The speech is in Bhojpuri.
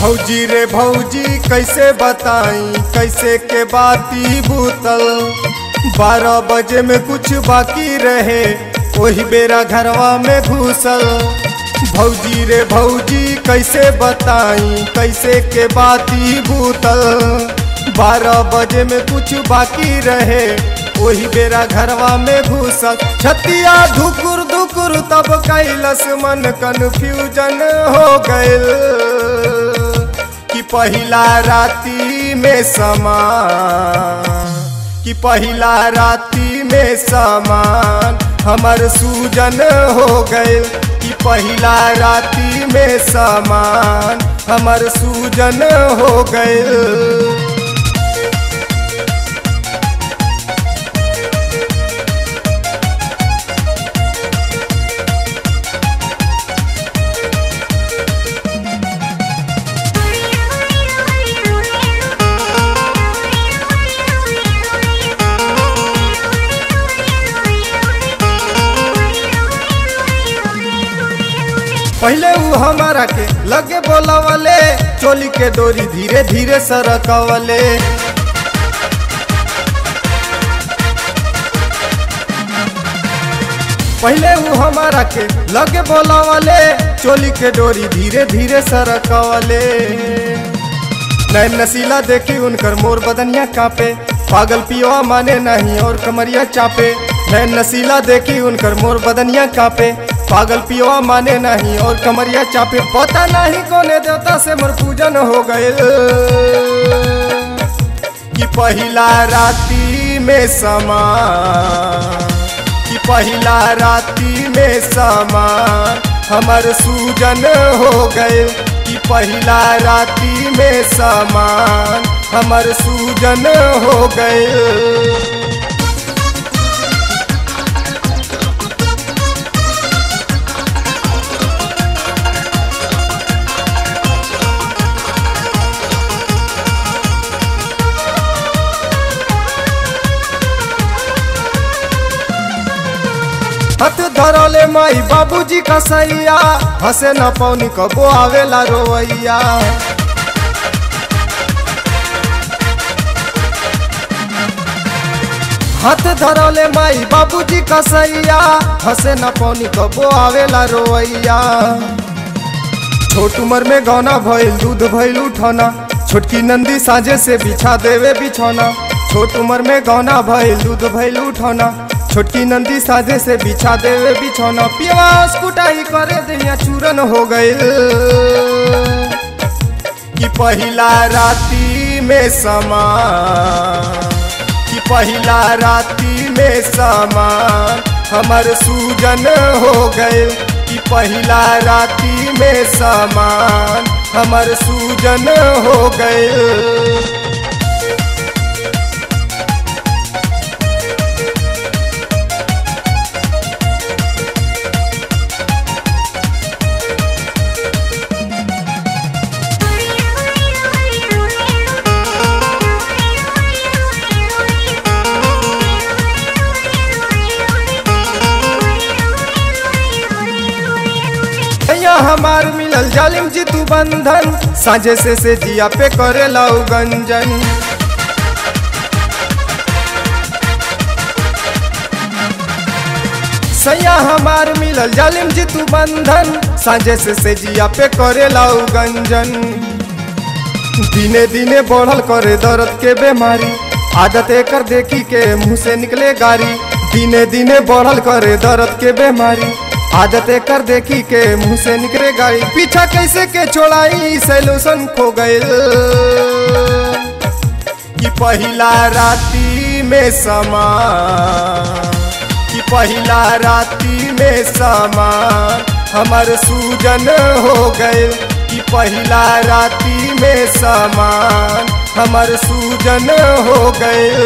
भौजी रे भौजी कैसे बताई कैसे के बाती बूतल 12 बजे में कुछ बाकी रहे वही बेरा घरवा में घुसल। भौजी रे भौजी कैसे बताई कैसे के बाती बूतल 12 बजे में कुछ बाकी रहे वही बेरा घरवा में घुसल। छतिया धुकुर धुकुर तब कैलस मन कन्फ्यूजन हो गइल कि पहिला राती में समान हमर सूजन हो गइल कि पहिला राती में समान हमर सूजन हो गइल। पहले वो हमारा के लगे बोलावले चोली के डोरी धीरे धीरे सरकवले। पहले वो हमारा के लगे बोलावले चोली के डोरी धीरे धीरे सरकवले। नैन नसीला देखी उनकर मोर बदनिया कापे पागल पियो माने नहीं और कमरिया चापे। नैन नसीला देखी उनकर मोर बदनिया कापे पागल पियो माने नहीं और कमरिया चापे। पता नहीं कोने देवता से मोर पूजन हो गइल कि पहिला राती में समान हमर सूजन हो गइल कि पहिला राती में समान हमर सूजन हो गइल। हाथ धरले माई बाबूजी का सैया हंसे न पौनी कबो आवेला रोवैया। हाथ धरले माई बाबूजी का सैया हंसे न पौनी कबो आवेला रोवैया। छोट उम्र में गौना भइल दूध भइल उठौना छोटकी नंदी साझे से बिछा देवे बिछौना। छोट उम्र में गौना भइल दूध भइल उठौना छोटकी नंदी साझे से बिछा देवे बिछौना। पिया कुटाई करे दैया चूरन हो गइल कि पहिला राती में समान हमर सूजन हो गइल कि पहिला राती में समान हमर सूजन हो गइल। हमार मिलल जालिम जी तू बंधन साझे से जिया पे करे लाऊ गंजन। सैया हमार मिलल जालिम जी तू बंधन साझे से जिया पे करे लाऊ गंजन। दिने दिने बढ़ल करे दर्द के बीमारी आदत एकर देखी के मुँह से निकले गारी। दिने दिने बढ़ल करे दर्द के बीमारी आदत कर देखी के मुँह से निकले गाड़ी। पीछा कैसे के छोड़ाई सैलूशन खो गइल कि पहिला राती में समान हमर सूजन हो गइल कि पहिला राती में समान हमर सूजन हो गइल।